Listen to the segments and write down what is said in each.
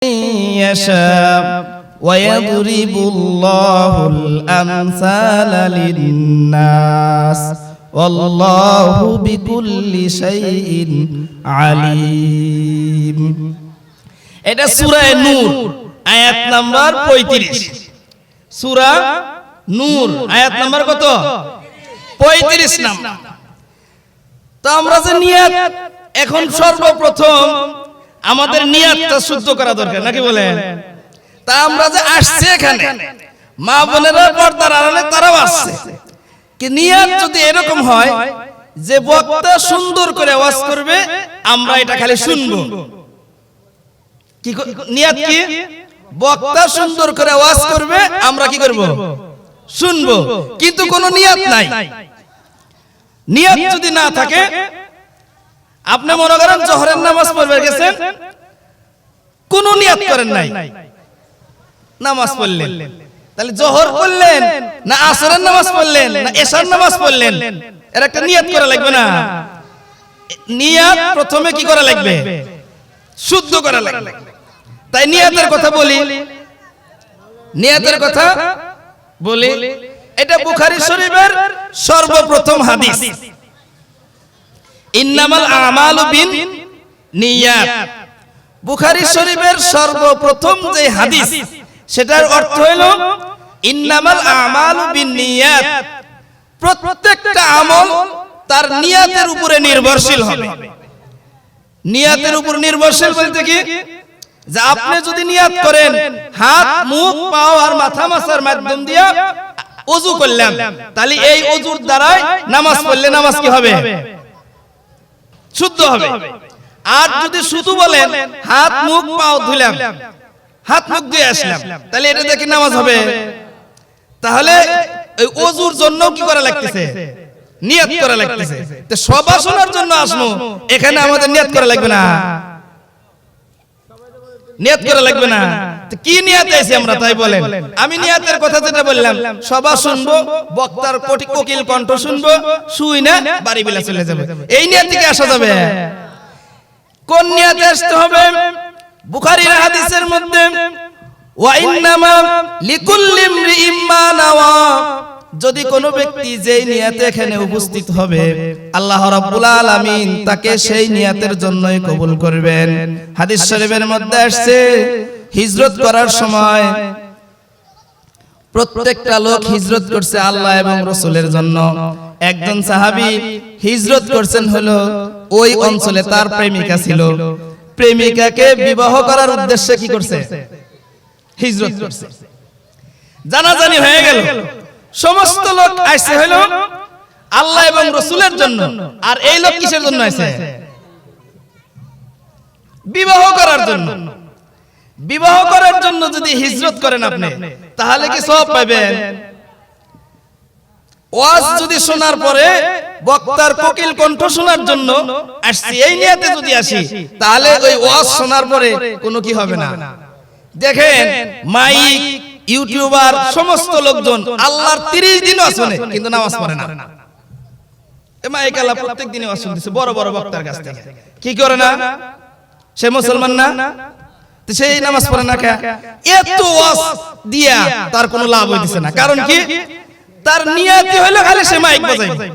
يشاء ويضرب الله الأمثال للناس والله بكل شيء عليم। এটা সূরা নূর আয়াত নাম্বার 35। সূরা নূর আয়াত নাম্বার কত? 35 নাম্বার। তো আমরা যে নিয়ত, এখন সর্বপ্রথম আমাদের নিয়তটা শুদ্ধ করা দরকার, নাকি বলেন? তা আমরা যে আসছে এখানে, মা বোনেরা পর্দার আড়ালে তারাও আসছে, কি নিয়ত যদি এরকম হয় যে বক্তা সুন্দর করে আওয়াজ করবে, আমরা এটা খালি শুনবো। কি নিয়ত? কি বক্তা সুন্দর করে আওয়াজ করবে, আমরা কি করব? শুনবো। কিন্তু কোনো নিয়ত নাই। নিয়ত যদি না থাকে, আপনি মনে করেন জোহরের নামাজ পড়বে গেছেন, কোন নিয়ত করেন নাই, নামাজ পড়লেন, তাহলে জোহর পড়লেন না আসরের নামাজ পড়লেন না এশার নামাজ পড়লেন, এর একটা নিয়ত করা লাগবে না? নিয়ত প্রথমে কি করা লাগবে? শুদ্ধ করা লাগবে। তাই নিয়তের কথা বলি, নিয়তের কথা বলি। এটা বুখারী শরীফের সর্বপ্রথম হাদিস, ইন্নামাল আমালু বিন্নিয়াত। বুখারী শরীফের সর্বপ্রথম যে হাদিস, সেটার অর্থ হলো ইন্নামাল আমালু বিন্নিয়াত। প্রত্যেকটা আমল তার নিয়তের উপরে নির্ভরশীল হবে। নিয়তের উপর নির্ভরশীল বলতে কি, যে আপনি যদি নিয়ত করেন হাত মুখ পাও আর মাথা মাসার মাধ্যম দিয়া ওযু করলাম, তাহলে এই ওযুর দ্বারাই নামাজ পড়লে নামাজ কি হবে? শুদ্ধ হবে। আর যদি শুধু বলেন হাত মুখ পাও ধুলাম, হাত মুখ ধুয়ে আসলাম, তাহলে এটা দেখে নামাজ হবে? তাহলে এই ওযুর জন্য কি করা লাগতেছে? নিয়ত করা লাগতেছে। তো সবা শোনার জন্য আসবো, এখানে আমাদের নিয়ত করা লাগবে না? নিয়ত করা লাগবে না? তো কি নিয়তে আছি আমরা, তাই বলেন? আমি নিয়তের কথা যেটা বললাম, সবা শুনবো, বক্তার কোকিল কণ্ঠ শুনবো, শুই না বাড়ি বিলাস চলে যাবে, এই নিয়ত থেকে আসা যাবে? কোন নিয়তে আসতে হবে? বুখারীর হাদিসের মধ্যে ওয়া ইন্নামা লিকুল্লি ইমরিইম মা নাওয়া, যদি কোন ব্যক্তি যেই নিয়তে এখানে উপস্থিত হবে, আল্লাহ রাব্বুল আলামিন তাকে সেই নিয়তের জন্যই কবুল করবেন। হাদিস শরীফের মধ্যে আসছে, হিজরত করার সময় প্রত্যেকটা লোক হিজরত করছে আল্লাহ এবং রাসূলের জন্য। একজন সাহাবী হিজরত করছেন হলো ওই অঞ্চলে তার প্রেমিকা ছিল, প্রেমিকাকে বিবাহ করার উদ্দেশ্যে কি করছে? হিজরত করছে। জানাজানি হয়ে গেল, সমস্ত লোক আসছে হলো আল্লাহ এবং রাসূলের জন্য, আর এই লোক কিসের জন্য আসছে? বিবাহ করার জন্য। বিবাহ করার জন্য যদি হিজরত করেন আপনি, তাহলে কি সওয়াব পাবেন? ওয়াজ যদি শোনার পরে বক্তার কোকিল কণ্ঠ শোনার জন্য আসছি, এই নিয়তে যদি আসি, তাহলে ওই ওয়াজ শোনার পরে কোনো কি হবে না। দেখেন মাইক, ইউটিউবার, সমস্ত লোকজন আল্লাহর 30 দিনও শুনে কিন্তু নামাজ পড়ে না। মাইক আল্লাহ প্রত্যেক দিনই ওয়াজ শুনতেছে বড় বড় বক্তার কাছ থেকে, কি করে না? সে মুসলমান না? তো সেই নামাজ পড়ে না কেন? এত ওয়াজ দিয়া তার কোনো লাভ হইতেছে না। কারণ কি? তার নিয়তি হলো খালি সে মাইক বাজাইবে,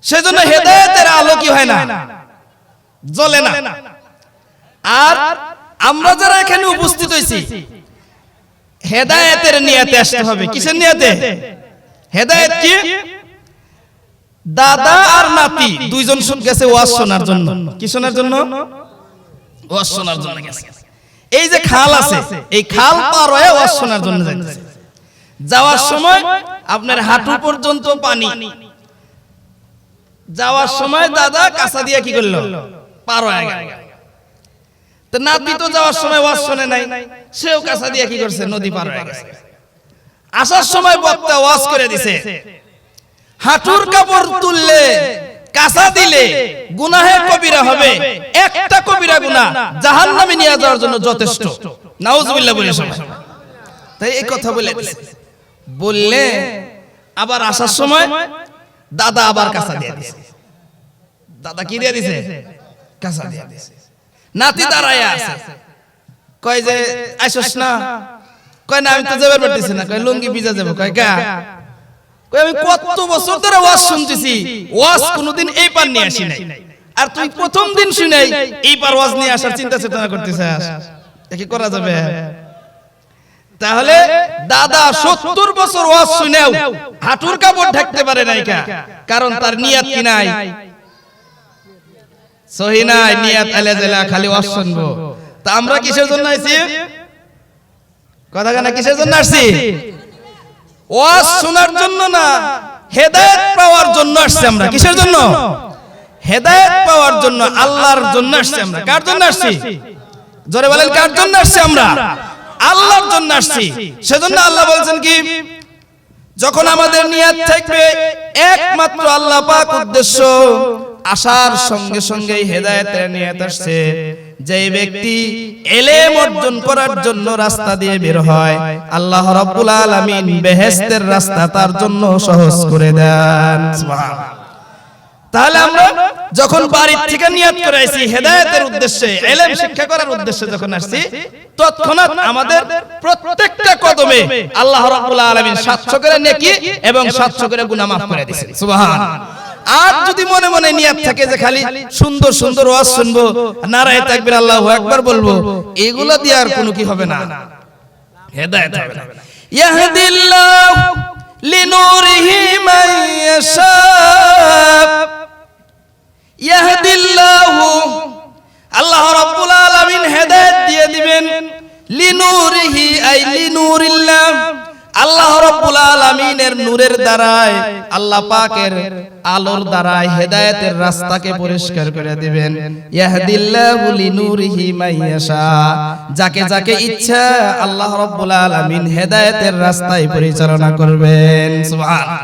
সেজন্য হেদায়েতের আলো কি হয় না? জ্বলে না। আর আমরা যারা এখানে উপস্থিত হইছি, হেদায়েতের নিয়তে আসতে হবে। কিসের নিয়তে? হেদায়েত কি? দাদা আর নাতি দুইজন গেছে ওয়াজ শোনার জন্য। কি শোনার জন্য? ওয়াজ শোনার জন্য গেছে। এই যে খাল আছে, এই খাল পার হয়ে ওয়াজ শোনার জন্য যাচ্ছে। যাওয়ার সময় আপনার হাঁটু পর্যন্ত পানি। যাওয়ার সময় দাদা কাঁচা দিয়ে কি করলো? পার হয়ে গেল। তো নাতি তো যাওয়ার সময় ওয়াজ শুনে নাই, সেও কাঁচা দিয়ে কি করছে? নদী পার হয়ে গেছে। আসার সময় বক্তা ওয়াজ করে দিছে, হাঁটুর কাপড় তুললে, কাঁচা দিলে গুনাহে কবিরা হবে, একটা কবিরা গুনাহ জাহান্নামে নিয়ে যাওয়ার জন্য যথেষ্ট। নাউজুবিল্লাহ বলে সবাই। তাই এই কথা বলে বললে আবার আসার সময় দাদা আবার কাঁচা দিয়ে দিছে। দাদা কি দিয়ে দিছে? কাঁচা দিয়ে দিছে। নাতি দাঁড়ায় আছে, কয় যে আইসস না, কয় না আমি তো যাবার পারতেছি না, কয় লুঙ্গি ভিজা যাবো, কয় গা, কয় আমি কত বছর ধরে ওয়াজ শুনতেছি, ওয়াজ কোনোদিন এই পার নিয়ে আসি নাই, আর তুই প্রথম দিন শুনাই এই পার ওয়াজ নিয়ে আসার চিন্তা চেতনা করতেছিস, কি করা যাবে? তাহলে দাদা 70 বছর ওয়াজ শুনেও হাঁটুর কাপড় ঢাকতে পারে নাই, কারণ তার নিয়ত কি নাই, সহি নাই, নিয়ত আলাদা, খালি ওয়াজ শুনবো। তা আমরা কিসের জন্য আইছি? কথা কেন, কিসের জন্য আসছি? ওয়াজ শোনার জন্য না, হেদায়েত পাওয়ার জন্য আসছি আমরা। কিসের জন্য? হেদায়েত পাওয়ার জন্য, আল্লাহর জন্য আসছি আমরা। কার জন্য আসছি? জোরে বলেন, কার জন্য আসছি আমরা? আল্লাহর জন্য আসছি। সেজন্য আল্লাহ বলছেন কি, যখন আমাদের নিয়ত থাকবে একমাত্র আল্লাহ পাক উদ্দেশ্য, আসার সঙ্গে সঙ্গে হেদায়েতের নিয়ত আসছে। যে ব্যক্তি ইলম অর্জন করার জন্য রাস্তা দিয়ে বের হয়, আল্লাহ রাব্বুল আলামিন বেহেশতের রাস্তা তার জন্য সহজ করে দেন। সুবহানাল্লাহ। তাহলে আমরা যখন বাড়ির থেকে নিয়ত করে আসি হেদায়েতের উদ্দেশ্যে, ইলম শিক্ষা করার উদ্দেশ্যে যখন আসছি, তৎক্ষণাৎ আমাদের প্রত্যেকটা কদমে আল্লাহ রাব্বুল আলামিন 700 করে নেকি এবং 700 করে গুনাহ মাফ করে দিয়েছেন। সুবহানাল্লাহ। আর যদি মনে মনে নিয়ত থাকে যে খালি সুন্দর সুন্দর ওয়াজ শুনবো, নারায়ে তাকবীর, আল্লাহু আকবার বলবো, এগুলো দিয়ে আর কোনো কি হবে না, হেদায়েত হবে না। ইয়াহদিল্লাহু লিনুরিহি মান ইয়াশা, ইয়াহদিল্লাহু, আল্লাহ রাব্বুল আলামিন হেদায়েত দিয়ে দিবেন, লিনুরিহি আই লিনুরিল্লাহ, আল্লাহ রাব্বুল আলামিনের নূরের দ্বারায়, আল্লাহ পাকের আলোর দ্বারায় হেদায়েতের রাস্তাকে পরিষ্কার করে দিবেন। ইয়াহদিল্লাহু লিনুরিহি মাইয়াশা, যাকে যাকে ইচ্ছা আল্লাহ রাব্বুল আলামিন হেদায়েতের রাস্তায় পরিচালনা করবেন। সুবহানাল্লাহ।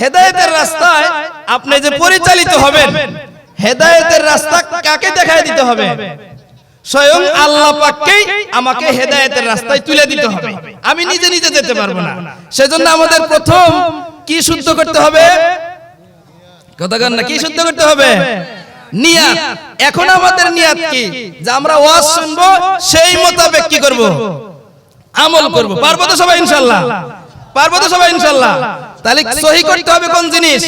হেদায়েতের রাস্তায় আপনি যে পরিচালিত হবেন, হেদায়েতের রাস্তা কাকে দেখায় দিতে হবে? স্বয়ং আল্লাহ পাককেই আমাকে হেদায়েতের রাস্তায় তুলে দিতে হবে, আমি নিজে নিজে যেতে পারবো না। সেজন্য আমাদের প্রথম কি শুদ্ধ করতে হবে? কথা বলেন না, কি শুদ্ধ করতে হবে? নিয়ত। এখন আমাদের নিয়ত কি? যে আমরা ওয়াজ শুনবো, সেই মোতাবেক কি করব? আমল করব। পারবো তো সবাই ইনশাআল্লাহ? পারবো তো সবাই ইনশাআল্লাহ? তাহলে সহি করতে হবে কোন জিনিস?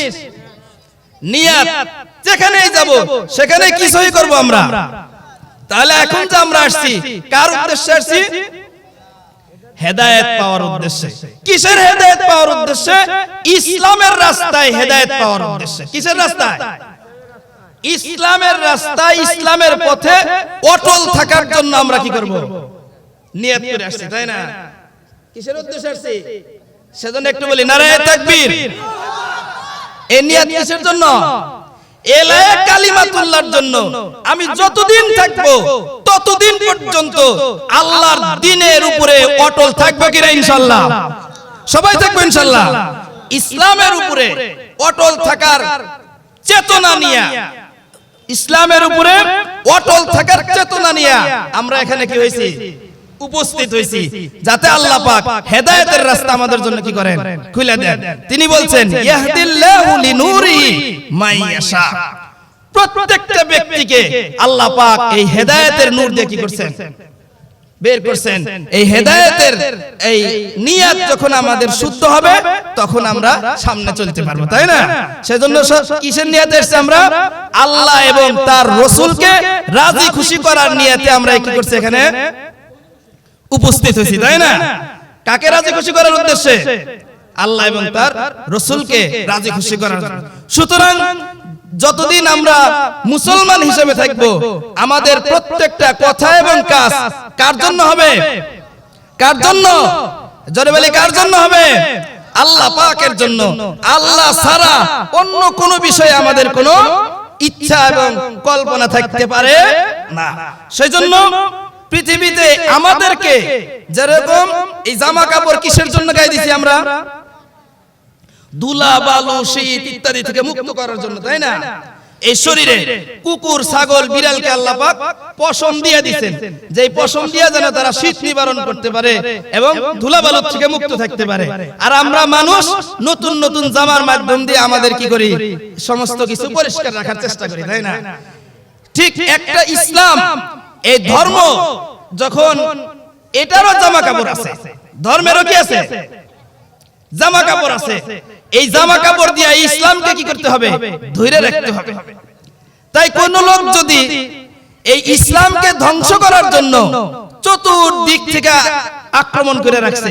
নিয়ত। যেখানেই যাব সেখানে কি সহি করব আমরা? তাহলে এখন যে আমরা আসছি, কার উদ্দেশ্যে আসছি? হেদায়েত পাওয়ার উদ্দেশ্যে। কিসের হেদায়েত পাওয়ার উদ্দেশ্যে? ইসলামের রাস্তায় হেদায়েত পাওয়ার উদ্দেশ্যে। কিসের রাস্তায়? ইসলামের রাস্তায়, ইসলামের পথে অটল থাকার জন্য আমরা কি করব? নিয়ত করে আসছি, তাই না? কিসের উদ্দেশ্যে আসছি? সেজন্য একটু বলি নারায়ে তাকবীর। এই নিয়ত কিসের জন্য? এলায়ে কালিমাতুল্লাহর জন্য। আমি যতদিন থাকবো ততদিন পর্যন্ত আল্লাহর দ্বীনের উপরে অটল থাকবো কিনা ইনশাআল্লাহ? সবাই থাকবো ইনশাআল্লাহ। ইসলামের উপরে অটল থাকার চেতনা নিয়ে, ইসলামের উপরে অটল থাকার চেতনা নিয়ে আমরা এখানে কি হইছি? উপস্থিত হইছি, যাতে আল্লাহ পাক হেদায়েতের রাস্তা আমাদের জন্য কি করেন? খুলে দেন। তিনি বলছেন ইয়াহদিল্লাহু লিনুরিহি মাইয়াশা, প্রত্যেকটা ব্যক্তিকে আল্লাহ পাক এই হেদায়েতের নূর দিয়ে কি করছেন? বের করছেন। এই হেদায়েতের এই নিয়ত যখন আমাদের শুদ্ধ হবে, তখন আমরা সামনে চলতে পারবো, তাই না? সেজন্য কিসের নিয়তে এসেছি আমরা? আল্লাহ এবং তার রাসূলকে রাজি খুশি করার নিয়তে আমরা কি করছি? এখানে উপস্থিত হয়েছি, তাই না? কাকে রাজি খুশি করার উদ্দেশ্যে? আল্লাহ এবং তার রাসূলকে রাজি খুশি করার জন্য। সুতরাং যতদিন আমরা মুসলমান হিসেবে থাকব, আমাদের প্রত্যেকটা কথা এবং কাজ কার জন্য হবে? কার জন্য? জোরে বলি, কার জন্য হবে? আল্লাহ পাকের জন্য। আল্লাহ ছাড়া অন্য কোন বিষয়ে আমাদের কোনো ইচ্ছা এবং কল্পনা থাকতে পারে না। সেজন্য পৃথিবীতে আমাদেরকে যেরকম এই জামা কাপড় কিসের জন্য গায়ে দিছি আমরা? ধুলা, বালু, শীত ইত্যাদি থেকে মুক্ত করার জন্য, তাই না? এই শরীরে কুকুর, ছাগল, বিড়ালকে আল্লাহ পাক পশম দিয়ে দিয়েছেন, যে পশম দিয়ে যেন তারা শীত নিবারণ করতে পারে এবং ধুলা বালু থেকে মুক্ত থাকতে পারে। আর আমরা মানুষ নতুন নতুন জামার মাধ্যম দিয়ে আমাদের কি করি? সমস্ত কিছু পরিষ্কার রাখার চেষ্টা করি, তাই না? ঠিক একটা ইসলাম, এই ধর্ম যখন এটারও জামা কাপড় আছে, ধর্মেরও কি আছে? জামা কাপড় আছে। এই জামা কাপড় দিয়ে ইসলামকে কি করতে হবে? ধরে রাখতে হবে। তাই কোন লোক যদি এই ইসলামকে ধ্বংস করার জন্য চতুর্দিক থেকে আক্রমণ করে রাখছে,